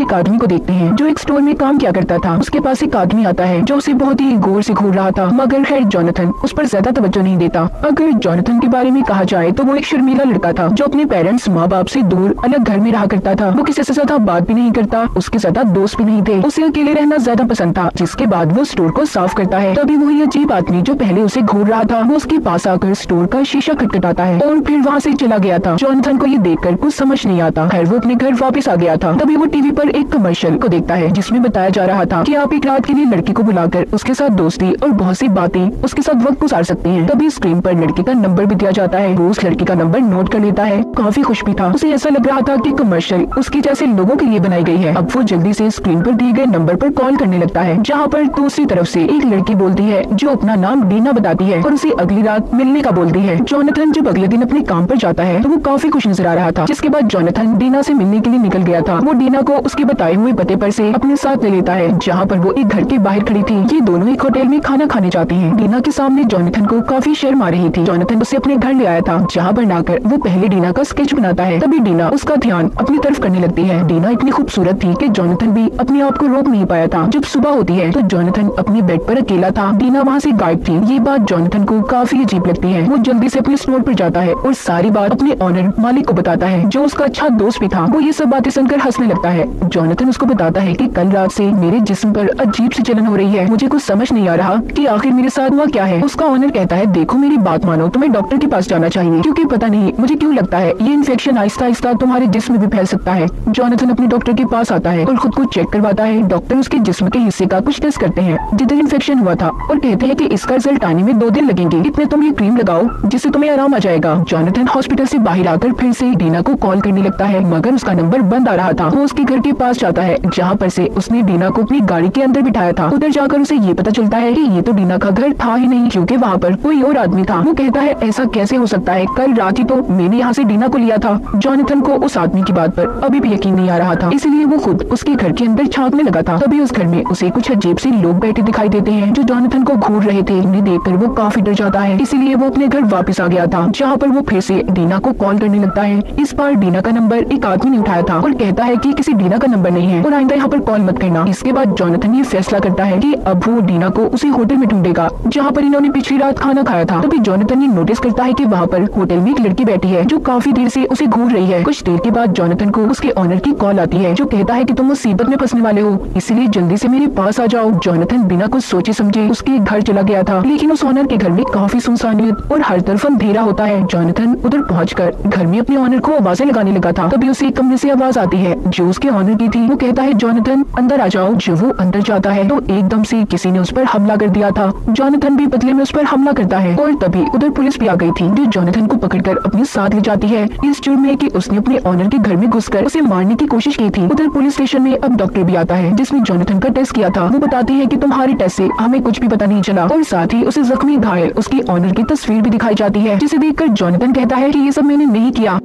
एक आदमी को देखते हैं जो एक स्टोर में काम किया करता था। उसके पास एक आदमी आता है जो उसे बहुत ही गौर से घूर रहा था, मगर खैर जोनाथन उस पर ज्यादा तवज्जो नहीं देता। अगर जोनाथन के बारे में कहा जाए तो वो एक शर्मीला लड़का था जो अपने पेरेंट्स माँ बाप से दूर अलग घर में रहा करता था। वो किसी से ज्यादा बात भी नहीं करता, उसके ज्यादा दोस्त भी नहीं थे, उसे अकेले रहना ज्यादा पसंद था। जिसके बाद वो स्टोर को साफ करता है, तभी वही अजीब आदमी जो पहले उसे घूर रहा था वो उसके पास आकर स्टोर का शीशा खटखटाता है और फिर वहाँ से चला गया था। जोनाथन को ये देखकर कुछ समझ नहीं आता। खैर वो अपने घर वापस आ गया था, तभी वो टीवी पर एक कमर्शियल को देखता है जिसमें बताया जा रहा था कि आप एक रात के लिए लड़की को बुलाकर उसके साथ दोस्ती और बहुत सी बातें उसके साथ वक्त गुजार सकते हैं। तभी स्क्रीन पर लड़की का नंबर भी दिया जाता है। वो उस लड़की का नंबर नोट कर लेता है। काफी खुश भी था, उसे ऐसा लग रहा था कि कमर्शियल उसके जैसे लोगों के लिए बनाई गई है। अब वो जल्दी से स्क्रीन पर दिए गए नंबर पर कॉल करने लगता है, जहाँ पर दूसरी तरफ से एक लड़की बोलती है जो अपना नाम डीना बताती है और उसे अगली रात मिलने का बोलती है। जोनाथन जब अगले दिन अपने काम पर जाता है तो वो काफी खुश नजर आ रहा था। जिसके बाद जोनाथन डीना से मिलने के लिए निकल गया था। वो डीना को उसके बताए हुए पते पर से अपने साथ ले लेता है, जहाँ पर वो एक घर के बाहर खड़ी थी। ये दोनों एक होटल में खाना खाने जाते हैं। डीना के सामने जोनाथन को काफी शर्म आ रही थी। जोनाथन उसे अपने घर ले आया था, जहाँ पर लाकर वो पहले डीना का स्केच बनाता है। तभी डीना उसका ध्यान अपनी तरफ करने लगती है। डीना इतनी खूबसूरत थी कि जोनाथन भी अपने आप को रोक नहीं पाया था। जब सुबह होती है तो जोनाथन अपने बेड पर अकेला था, डीना वहाँ से गायब थी। ये बात जोनाथन को काफी अजीब लगती है। वो जल्दी से अपने स्टोर पर जाता है और सारी बात अपने ऑनर मालिक को बताता है, जो उसका अच्छा दोस्त भी था। वो ये सब बातें सुनकर हंसने लगता है। जोनाथन उसको बताता है कि कल रात से मेरे जिस्म पर अजीब सी जलन हो रही है, मुझे कुछ समझ नहीं आ रहा कि आखिर मेरे साथ हुआ क्या है। उसका ऑनर कहता है, देखो मेरी बात मानो, तुम्हें डॉक्टर के पास जाना चाहिए, क्योंकि पता नहीं मुझे क्यों लगता है ये इन्फेक्शन आहिस्ता आहिस्ता तुम्हारे जिस्म में भी फैल सकता है। जोनाथन अपने डॉक्टर के पास आता है और खुद को चेक करवाता है। डॉक्टर उसके जिस्म के हिस्से का कुछ टेस्ट करते हैं जिधर इन्फेक्शन हुआ था और कहते हैं कि इसका रिजल्ट आने में 2 दिन लगेंगे, इतने तुम ये क्रीम लगाओ जिससे तुम्हें आराम आ जाएगा। जोनाथन हॉस्पिटल से बाहर आकर फिर से डीना को कॉल करने लगता है, मगर उसका नंबर बंद आ रहा था। वो उसके घर के पास जाता है, जहाँ पर से उसने डीना को अपनी गाड़ी के अंदर बिठाया था। उधर जाकर उसे ये पता चलता है कि ये तो डीना का घर था ही नहीं, क्योंकि वहाँ पर कोई और आदमी था। वो कहता है, ऐसा कैसे हो सकता है, कल रात ही तो मैंने यहाँ से डीना को लिया था। जोनाथन को उस आदमी की बात पर अभी भी यकीन नहीं आ रहा था, इसलिए वो खुद उसके घर के अंदर झांकने लगा था। तभी उस घर में उसे कुछ अजीब से लोग बैठे दिखाई देते हैं जो जोनाथन को घूर रहे थे। उन्हें देखकर वो काफी डर जाता है, इसीलिए वो अपने घर वापस आ गया था, जहाँ पर वो फिर से डीना को कॉल करने लगता है। इस बार डीना का नंबर एक आदमी ने उठाया था और कहता है कि किसी डीना का नंबर नहीं है और आइंदा यहाँ पर कॉल मत करना। इसके बाद जोनाथन ये फैसला करता है कि अब वो डीना को उसी होटल में ढूंढेगा जहाँ पर इन्होंने पिछली रात खाना खाया था। तभी जोनाथन ये नोटिस करता है कि वहाँ पर होटल में एक लड़की बैठी है जो काफी देर से उसे घूर रही है। कुछ देर के बाद जोनाथन को उसके ऑनर की कॉल आती है, जो कहता है कि तुम मुसीबत में फंसने वाले हो, इसलिए जल्दी से मेरे पास आ जाओ। जोनाथन बिना कुछ सोचे समझे उसके घर चला गया था, लेकिन उस ऑनर के घर में काफी सुनसानियत और हर तरफ अंधेरा होता है। जोनाथन उधर पहुंचकर घर में अपने ऑनर को आवाजें लगाने लगा था। तभी उसे एक कमरे से आवाज आती है जो उसके ऑनर की थी। वो कहता है, जोनाथन अंदर आ जाओ। जब वो अंदर जाता है तो एकदम से किसी ने उस पर हमला कर दिया था। जोनाथन भी बदले में उस पर हमला करता है और तभी उधर पुलिस भी आ गई थी, जो जोनाथन को पकड़कर अपने साथ ले जाती है इस जुर्म में कि उसने अपने ऑनर के घर में घुसकर उसे मारने की कोशिश की थी। उधर पुलिस स्टेशन में अब डॉक्टर भी आता है जिसने जोनाथन का टेस्ट किया था। वो बताती है कि तुम्हारे टेस्ट से हमें कुछ भी पता नहीं चला और साथ ही उसे जख्मी घायल उसकी ऑनर की तस्वीर भी दिखाई जाती है, जिसे देखकर जोनाथन कहता है कि ये सब मैंने नहीं किया।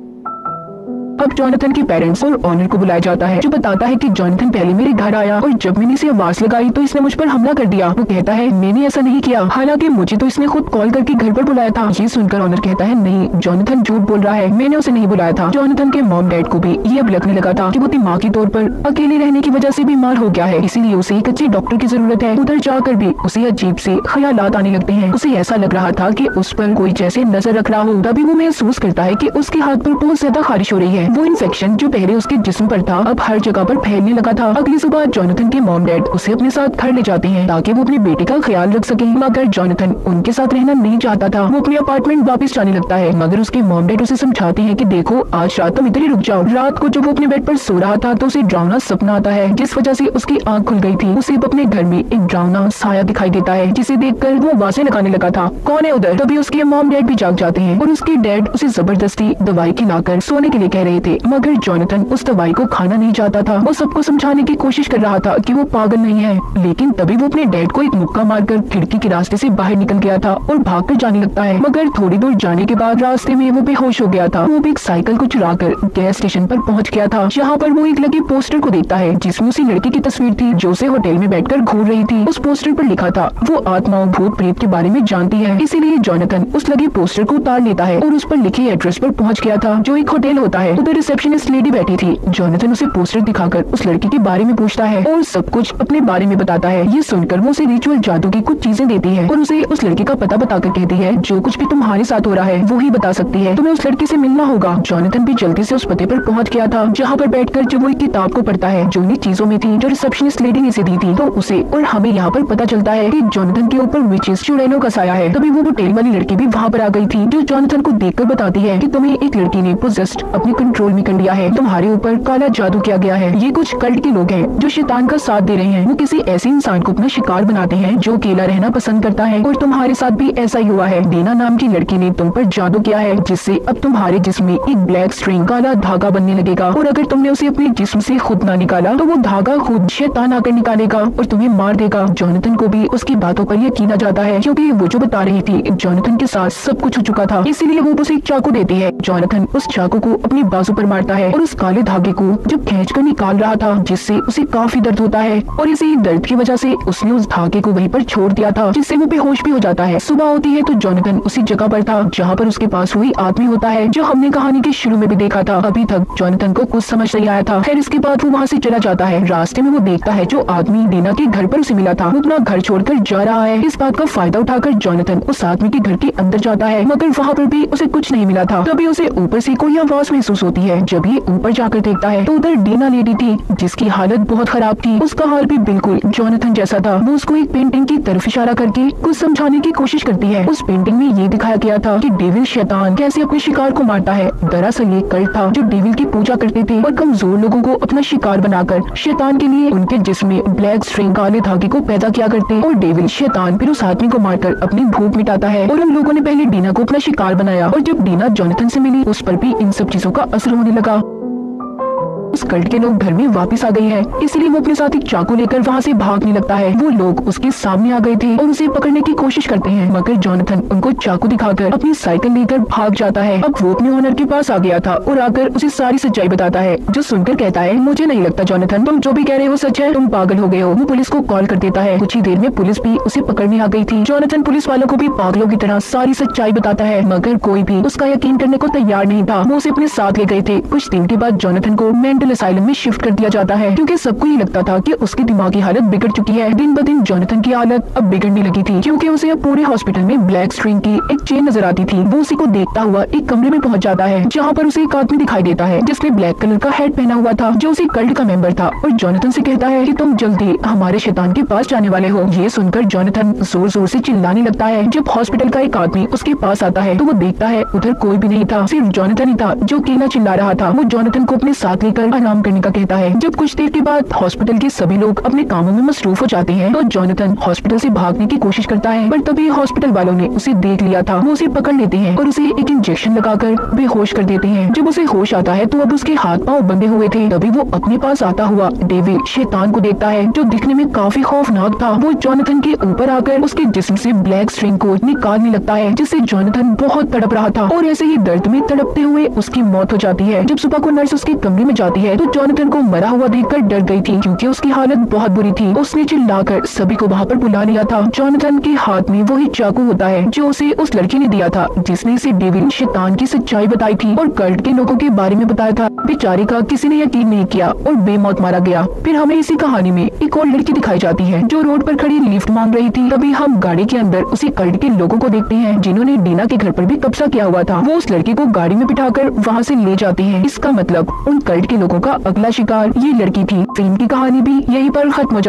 अब जोनाथन के पेरेंट्स और ऑनर को बुलाया जाता है, जो बताता है कि जोनाथन पहले मेरे घर आया और जब मैंने इसे आवाज लगाई तो इसने मुझ पर हमला कर दिया। वो कहता है, मैंने ऐसा नहीं किया, हालांकि मुझे तो इसने खुद कॉल करके घर पर बुलाया था। ये सुनकर ऑनर कहता है, नहीं, जोनाथन झूठ बोल रहा है, मैंने उसे नहीं बुलाया था। जोनाथन के मॉम डैड को भी ये अब लगने लगा था कि वो दिमागी तौर पर अकेले रहने की वजह से बीमार हो गया है, इसीलिए उसे एक अच्छे डॉक्टर की जरूरत है। उधर जाकर भी उसे अजीब से ख्यालात आने लगते हैं। उसे ऐसा लग रहा था कि उस पर कोई जैसे नजर रख रहा हो। तभी वो महसूस करता है कि उसके हाथ पर बहुत ज्यादा खारिश हो रही है। वो इन्फेक्शन जो पहले उसके जिस्म पर था अब हर जगह पर फैलने लगा था। अगली सुबह जोनाथन के मॉम डैड उसे अपने साथ घर ले जाते हैं ताकि वो अपने बेटे का ख्याल रख सके, मगर जोनाथन उनके साथ रहना नहीं चाहता था। वो अपने अपार्टमेंट वापस जाने लगता है, मगर उसके मॉम डैड उसे समझाते हैं कि देखो, आज रात तुम इधर ही रुक जाओ। रात को जब वो अपने बेड पर सो रहा था तो उसे डरावना सपना आता है, जिस वजह से उसकी आंख खुल गई थी। उसे अपने घर में एक डरावना साया दिखाई देता है, जिसे देखकर वो आवाजें लगाने लगा था, कौन है उधर। तभी उसके मॉम डैड भी जाग जाते हैं और उसके डैड उसे जबरदस्ती दवाई खिलाकर सोने के लिए कह रहे थे, मगर जोनाथन उस दवाई को खाना नहीं चाहता था। वो सबको समझाने की कोशिश कर रहा था कि वो पागल नहीं है, लेकिन तभी वो अपने डैड को एक मुक्का मारकर खिड़की के रास्ते से बाहर निकल गया था और भागकर जाने लगता है। मगर थोड़ी दूर जाने के बाद रास्ते में वो बेहोश हो गया था। वो भी एक साइकिल को चुराकर गैस स्टेशन पर पहुंच गया था, जहाँ पर वो एक लगे पोस्टर को देखता है जिसमें उसी लड़की की तस्वीर थी जो उसे होटल में बैठकर घूर रही थी। उस पोस्टर पर लिखा था, वो आत्माओं भूत प्रेत के बारे में जानती है, इसीलिए जोनाथन उस लगे पोस्टर को उतार लेता है और उस पर लिखे एड्रेस पर पहुँच गया था, जो एक होटल होता है। पर रिसेप्शनिस्ट लेडी बैठी थी। जॉनथन उसे पोस्टर दिखाकर उस लड़की के बारे में पूछता है और सब कुछ अपने बारे में बताता है। ये सुनकर वो उसे रिचुअल जादू की कुछ चीजें देती है और उसे उस लड़के का पता बताकर कहती है जो कुछ भी तुम्हारे साथ हो रहा है वो ही बता सकती है, तुम्हें उस लड़के से मिलना होगा। जॉनथन भी जल्दी से उस पते पर पहुंच गया था जहाँ पर बैठकर जब वो एक किताब को पढ़ता है जो उन्हीं चीजों में थी जो रिसेप्शनिस्ट लेडी ने इसे दी थी। तो उसे और हमें यहाँ पर पता चलता है कि जॉनथन के ऊपर विचेस चुड़ैलों का साया है। तभी वो टेल वाली लड़की भी वहाँ पर आ गई थी जो जॉनथन को देखकर बताती है कि तुम्हें एक लड़की ने पोजेस्ड अपने कंट्रोल में कर लिया है, तुम्हारे ऊपर काला जादू किया गया है। ये कुछ कल्ट के लोग हैं जो शैतान का साथ दे रहे हैं। वो किसी ऐसे इंसान को अपना शिकार बनाते हैं जो अकेला रहना पसंद करता है और तुम्हारे साथ भी ऐसा ही हुआ है। डीना नाम की लड़की ने तुम पर जादू किया है जिससे अब तुम्हारे जिस्म में एक ब्लैक स्ट्रिंग काला धागा बनने लगेगा और अगर तुमने उसे अपने जिस्म से खुद ना निकाला तो वो धागा खुद शैतान आकर निकालेगा और तुम्हें मार देगा। जॉनथन को भी उसकी बातों पर यकीन आ जाता है क्योंकि वो जो बता रही थी जॉनथन के साथ सब कुछ हो चुका था, इसीलिए वो उसे एक चाकू देती है। जॉनथन उस चाकू को अपनी बाजू पर मारता है और उस काले धागे को जब खींचकर निकाल रहा था जिससे उसे काफी दर्द होता है और इसी दर्द की वजह से उसने उस धागे को वहीं पर छोड़ दिया था जिससे वो बेहोश भी हो जाता है। सुबह होती है तो जॉनथन उसी जगह पर था जहाँ पर उसके पास वही आदमी होता है जो हमने कहानी के शुरू में भी देखा था। अभी तक जॉनथन को कुछ समझ नहीं आया था। खैर इसके बाद वो वहाँ से चला जाता है। रास्ते में वो देखता है जो आदमी डीना के घर पर उसे मिला था वो अपना घर छोड़कर जा रहा है। इस बात का फायदा उठाकर जॉनथन उस आदमी के घर के अंदर जाता है मगर वहाँ पर भी उसे कुछ नहीं मिला था। तभी उसे ऊपर से कोई आवाज महसूस होती है। जब ये ऊपर जाकर देखता है तो उधर डीना लेडी थी जिसकी हालत बहुत खराब थी। उसका हाल भी बिल्कुल जॉनथन जैसा था। वो उसको एक पेंटिंग की तरफ इशारा करके कुछ समझाने की कोशिश करती है। उस पेंटिंग में ये दिखाया गया था कि डेविल शैतान कैसे अपने शिकार को मारता है। दरअसल ये कल्ट था जो डेविल की पूजा करते थे और कमजोर लोगों को अपना शिकार बनाकर शैतान के लिए उनके जिस्म में ब्लैक स्ट्रिंग काले धागे को पैदा किया करते और डेविल शैतान फिर उस आदमी को मारकर अपनी भूख मिटाता है। और उन लोगों ने पहले डीना को अपना शिकार बनाया और जब डीना जॉनथन से मिली उस पर भी इन सब चीजों का असर होने लगा। उस कल्ट के लोग घर में वापस आ गए हैं इसलिए वो अपने साथ एक चाकू लेकर वहाँ से भागने लगता है। वो लोग उसके सामने आ गए थे और उसे पकड़ने की कोशिश करते हैं मगर जॉनथन उनको चाकू दिखाकर अपनी साइकिल लेकर भाग जाता है। अब वो अपने ओनर के पास आ गया था और आकर उसे सारी सच्चाई बताता है जो सुनकर कहता है मुझे नहीं लगता जॉनथन तुम जो भी कह रहे हो सच है, तुम पागल हो गए हो। वो पुलिस को कॉल कर देता है। कुछ ही देर में पुलिस भी उसे पकड़ने आ गई थी। जॉनथन पुलिस वालों को भी पागलों की तरह सारी सच्चाई बताता है मगर कोई भी उसका यकीन करने को तैयार नहीं था। वो उसे अपने साथ ले गए थे। कुछ दिन के बाद जॉनथन को मेंटल असाइलम में शिफ्ट कर दिया जाता है क्योंकि सबको ये लगता था कि उसकी दिमागी हालत बिगड़ चुकी है। दिन ब दिन जॉनथन की हालत अब बिगड़ने लगी थी क्योंकि उसे अब पूरे हॉस्पिटल में ब्लैक स्ट्रिंग की एक चेन नजर आती थी। वो उसी को देखता हुआ एक कमरे में पहुंच जाता है जहाँ पर उसे एक आदमी दिखाई देता है जिसने ब्लैक कलर का हेड पहना हुआ था जो उसी कल्ट का मेंबर था और जॉनथन से कहता है कि तुम जल्दी हमारे शैतान के पास जाने वाले हो। ये सुनकर जॉनथन जोर जोर से चिल्लाने लगता है। जब हॉस्पिटल का एक आदमी उसके पास आता है तो वो देखता है उधर कोई भी नहीं था, सिर्फ जॉनथन ही था जो अकेला चिल्ला रहा था। वो जॉनथन को अपने साथ लेकर आराम करने का कहता है। जब कुछ देर के बाद हॉस्पिटल के सभी लोग अपने कामों में मसरूफ हो जाते हैं तो जॉनथन हॉस्पिटल से भागने की कोशिश करता है पर तभी हॉस्पिटल वालों ने उसे देख लिया था। वो उसे पकड़ लेते हैं और उसे एक इंजेक्शन लगाकर बेहोश कर देते हैं। जब उसे होश आता है तो अब उसके हाथ पांव बंधे हुए थे। तभी वो अपने पास आता हुआ डेविल शैतान को देखता है जो दिखने में काफी खौफनाक था। वो जॉनथन के ऊपर आकर उसके जिस्म से ब्लैक स्ट्रिंग को निकालने लगता है जिससे जॉनथन बहुत तड़प रहा था और ऐसे ही दर्द में तड़पते हुए उसकी मौत हो जाती है। जब सुबह को नर्स उसके कमरे में जाती है तो जॉनथन को मरा हुआ देखकर डर गई थी क्योंकि उसकी हालत बहुत बुरी थी। उसने चिल्लाकर सभी को वहाँ पर बुला लिया था। जॉनथन के हाथ में वही चाकू होता है जो उसे उस लड़की ने दिया था जिसने इसे डेविल शैतान की सच्चाई बताई थी और कल्ट के लोगों के बारे में बताया था। बेचारे का किसी ने यकीन नहीं किया और बेमौत मारा गया। फिर हमें इसी कहानी में एक और लड़की दिखाई जाती है जो रोड पर खड़ी लिफ्ट मांग रही थी। तभी हम गाड़ी के अंदर उसी कल्ट के लोगों को देखते हैं जिन्होंने डीना के घर पर भी कब्जा किया हुआ था। वो उस लड़की को गाड़ी में बिठाकर वहाँ से ले जाते हैं। इसका मतलब उन कल्ट के लोगों का अगला शिकार ये लड़की थी। फिल्म की कहानी भी यहीं पर खत्म हो